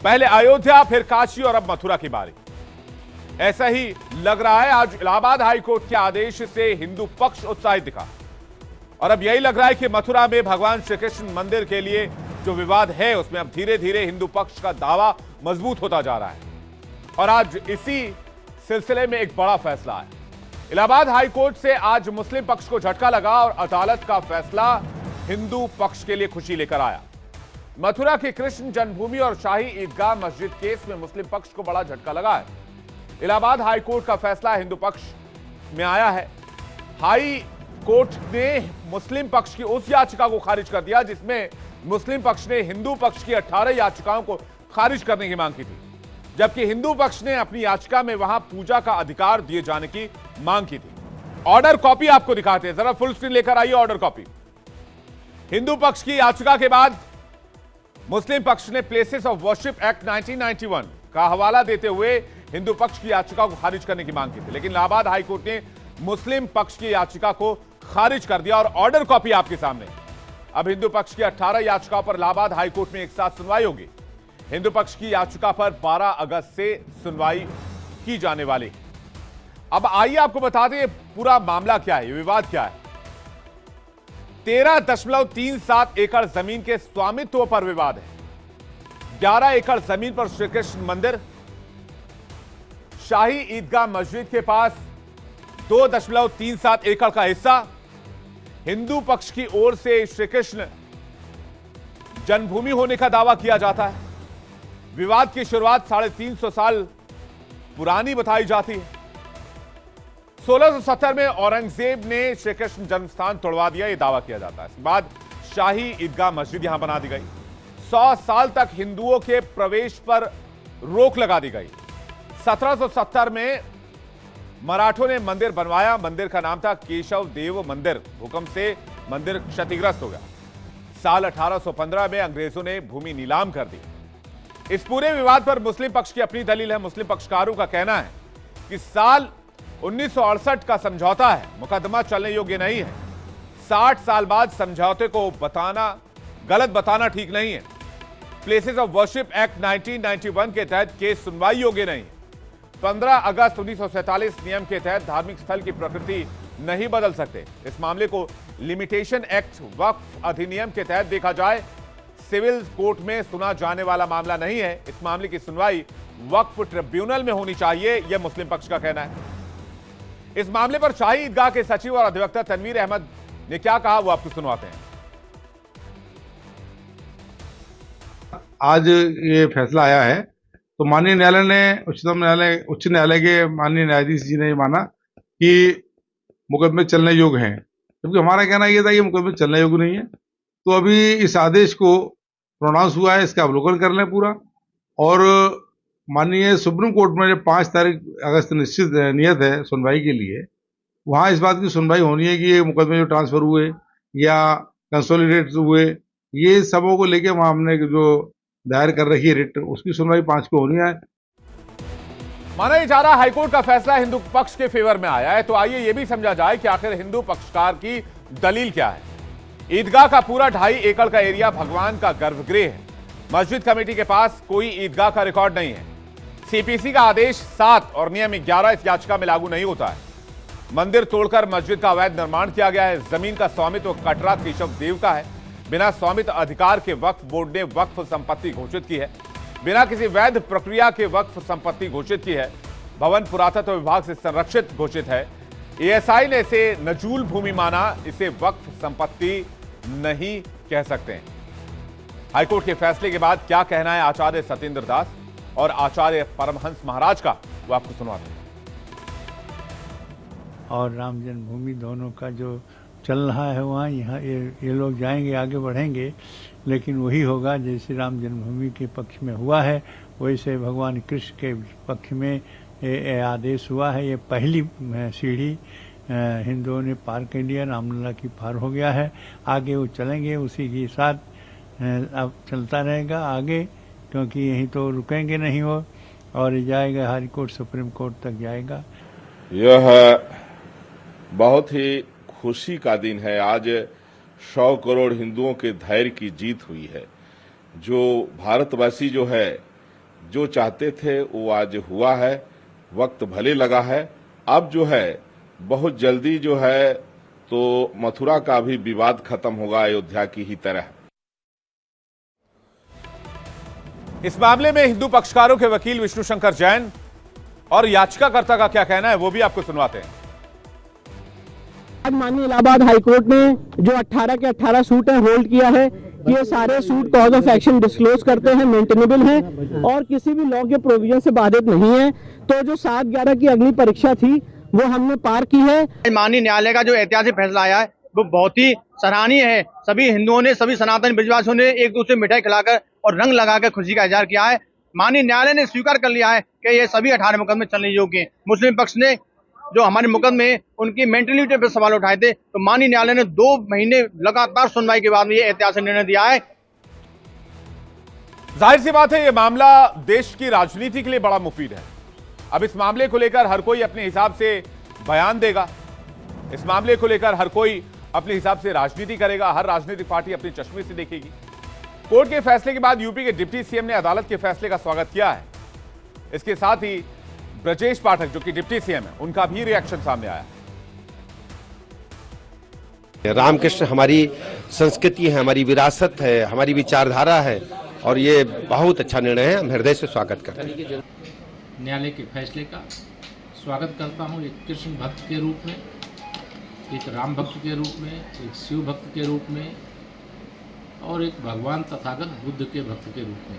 पहले अयोध्या, फिर काशी और अब मथुरा की बारी। ऐसा ही लग रहा है आज इलाहाबाद हाईकोर्ट के आदेश से हिंदू पक्ष उत्साहित दिखा और अब यही लग रहा है कि मथुरा में भगवान श्री कृष्ण मंदिर के लिए जो विवाद है उसमें अब धीरे धीरे हिंदू पक्ष का दावा मजबूत होता जा रहा है। और आज इसी सिलसिले में एक बड़ा फैसला है। इलाहाबाद हाईकोर्ट से आज मुस्लिम पक्ष को झटका लगा और अदालत का फैसला हिंदू पक्ष के लिए खुशी लेकर आया। मथुरा के कृष्ण जन्मभूमि और शाही ईदगाह मस्जिद केस में मुस्लिम पक्ष को बड़ा झटका लगा है। इलाहाबाद हाईकोर्ट का फैसला हिंदू पक्ष में आया है। हाई कोर्ट ने मुस्लिम पक्ष की उस याचिका को खारिज कर दिया जिसमें मुस्लिम पक्ष ने हिंदू पक्ष की 18 याचिकाओं को खारिज करने की मांग की थी, जबकि हिंदू पक्ष ने अपनी याचिका में वहां पूजा का अधिकार दिए जाने की मांग की थी। ऑर्डर कॉपी आपको दिखाते हैं, जरा फुल स्क्रीन लेकर आइए ऑर्डर कॉपी। हिंदू पक्ष की याचिका के बाद मुस्लिम पक्ष ने प्लेसेस ऑफ वर्शिप एक्ट 1991 का हवाला देते हुए हिंदू पक्ष की याचिका को खारिज करने की मांग की थी, लेकिन इलाहाबाद हाईकोर्ट ने मुस्लिम पक्ष की याचिका को खारिज कर दिया और ऑर्डर कॉपी आपके सामने। अब हिंदू पक्ष की 18 याचिकाओं पर इलाहाबाद हाईकोर्ट में एक साथ सुनवाई होगी। हिंदू पक्ष की याचिका पर 12 अगस्त से सुनवाई की जाने वाली है। अब आइए आपको बता दें पूरा मामला क्या है, विवाद क्या है। 13.37 एकड़ जमीन के स्वामित्व पर विवाद है। 11 एकड़ जमीन पर श्री कृष्ण मंदिर, शाही ईदगाह मस्जिद के पास 2.37 एकड़ का हिस्सा हिंदू पक्ष की ओर से श्री कृष्ण जन्मभूमि होने का दावा किया जाता है। विवाद की शुरुआत 350 साल पुरानी बताई जाती है। 1670 में औरंगजेब ने श्री कृष्ण जन्मस्थान तोड़वा दिया, यह दावा किया जाता है। इसके बाद शाही ईदगाह मस्जिद यहां बना दी गई। 100 साल तक हिंदुओं के प्रवेश पर रोक लगा दी गई। 1770 में मराठों ने मंदिर बनवाया। मंदिर का नाम था केशव देव मंदिर। भूकंप से मंदिर क्षतिग्रस्त हो गया। साल 1815 में अंग्रेजों ने भूमि नीलाम कर दी। इस पूरे विवाद पर मुस्लिम पक्ष की अपनी दलील है। मुस्लिम पक्षकारों का कहना है कि साल 1968 का समझौता है, मुकदमा चलने योग्य नहीं है। 60 साल बाद समझौते को गलत बताना ठीक नहीं है। प्लेसेस ऑफ वर्शिप एक्ट 1991 के तहत केस सुनवाई योग्य नहीं है। 15 अगस्त 1947 नियम के तहत धार्मिक स्थल की प्रकृति नहीं बदल सकते। इस मामले को लिमिटेशन एक्ट वक्फ अधिनियम के तहत देखा जाए, सिविल कोर्ट में सुना जाने वाला मामला नहीं है। इस मामले की सुनवाई वक्फ ट्रिब्यूनल में होनी चाहिए, यह मुस्लिम पक्ष का कहना है। इस मामले पर शाही ईदगाह के सचिव और अधिवक्ता तनवीर अहमद ने क्या कहा, वो आपको सुनवाते हैं। आज ये फैसला आया है तो माननीय न्यायालय ने उच्च न्यायालय के माननीय न्यायाधीश जी ने माना कि मुकदमे चलने योग्य हैं, जबकि हमारा कहना यह था कि मुकदमे चलने योग्य नहीं है। तो अभी इस आदेश को प्रोनाउंस हुआ है, इसका अवलोकन कर लें पूरा। और माननीय सुप्रीम कोर्ट में 5 तारीख अगस्त नियत है सुनवाई के लिए। वहाँ इस बात की सुनवाई होनी है कि ये मुकदमे जो ट्रांसफर हुए या कंसोलिडेट हुए, ये सबों को लेके वहाँ हमने जो दायर कर रखी है रिट, उसकी सुनवाई 5 को होनी है। माना जा रहा हाईकोर्ट का फैसला हिंदू पक्ष के फेवर में आया है, तो आइए यह भी समझा जाए कि आखिर हिंदू पक्षकार की दलील क्या है। ईदगाह का पूरा 2.5 एकड़ का एरिया भगवान का गर्भगृह है। मस्जिद कमेटी के पास कोई ईदगाह का रिकॉर्ड नहीं है। सीपीसी का आदेश 7 और नियम 11 इस याचिका में लागू नहीं होता है। मंदिर तोड़कर मस्जिद का अवैध निर्माण किया गया है। जमीन का स्वामित्व कटरा केशव देव का है। बिना स्वामित्व अधिकार के वक्फ बोर्ड ने वक्फ संपत्ति घोषित की है। बिना किसी वैध प्रक्रिया के वक्फ संपत्ति घोषित की है। भवन पुरातत्व विभाग से संरक्षित घोषित है। एएसआई ने इसे नजूल भूमि माना, इसे वक्फ संपत्ति नहीं कह सकते। हाईकोर्ट के फैसले के बाद क्या कहना है आचार्य सत्येंद्र दास और आचार्य परमहंस महाराज का, वो आपको सुनवाते हैं। और राम जन्मभूमि दोनों का जो चल रहा है वहाँ यहाँ ये लोग जाएंगे, आगे बढ़ेंगे, लेकिन वही होगा जैसे राम जन्मभूमि के पक्ष में हुआ है, वैसे भगवान कृष्ण के पक्ष में ये आदेश हुआ है। ये पहली सीढ़ी हिंदुओं ने पार कर लिया, रामलला की पार हो गया है। आगे वो चलेंगे, उसी के साथ अब चलता रहेगा आगे, क्योंकि यहीं तो रुकेंगे नहीं वो, और जाएगा हाई कोर्ट, सुप्रीम कोर्ट तक जाएगा। यह बहुत ही खुशी का दिन है। आज 100 करोड़ हिंदुओं के धैर्य की जीत हुई है। जो भारतवासी जो है जो चाहते थे वो आज हुआ है। वक्त भले लगा है, अब जो है बहुत जल्दी जो है तो मथुरा का भी विवाद खत्म होगा अयोध्या की ही तरह। इस मामले में हिंदू पक्षकारों के वकील विष्णु शंकर जैन और याचिकाकर्ता का क्या कहना है वो भी आपको सुनवाते हैं। आज माननीय इलाहाबाद हाईकोर्ट ने जो 18 के 18 सूट है होल्ड किया है कि ये सारे suit cause of action disclose करते हैं, मेंटेनेबल हैं और किसी भी लॉ के प्रोविजन से बाधित नहीं है। तो जो 7/11 की अग्नि परीक्षा थी वो हमने पार की है। माननीय न्यायालय का जो ऐतिहासिक फैसला आया है वो बहुत ही सराहनीय है। सभी हिंदुओं ने, सभी सनातन विश्वासियों ने एक दूसरे मिठाई खिलाकर और रंग लगाकर खुशी का इजहार किया है। माननीय न्यायालय ने स्वीकार कर लिया है कि ये सभी 18 मुकदमे चलने योग्य हैं। मुस्लिम पक्ष ने जो हमारे मुकदमे उनकी मेंटलिटी पर सवाल उठाए थे, तो माननीय न्यायालय ने 2 महीने लगातार सुनवाई के बाद में ये ऐतिहासिक निर्णय दिया है। जाहिर सी बात है, यह मामला देश की राजनीति के लिए बड़ा मुफीद है। अब इस मामले को लेकर हर कोई अपने हिसाब से बयान देगा, इस मामले को लेकर हर कोई अपने हिसाब से राजनीति करेगा, हर राजनीतिक पार्टी अपने चश्मे से देखेगी। कोर्ट के फैसले के बाद यूपी के डिप्टी सीएम ने अदालत के फैसले का स्वागत किया है। इसके साथ ही ब्रजेश पाठक जो कि डिप्टी सीएम है, उनका भी रिएक्शन सामने आया। रामकृष्ण हमारी संस्कृति है, हमारी विरासत है, हमारी विचारधारा है और ये बहुत अच्छा निर्णय है। हम हृदय से स्वागत करते हैं। न्यायालय के फैसले का स्वागत करता हूँ, एक कृष्ण भक्त के रूप में, एक राम भक्त के रूप में, एक शिव भक्त के रूप में और एक भगवान तथागत बुद्ध के भक्त के रूप में।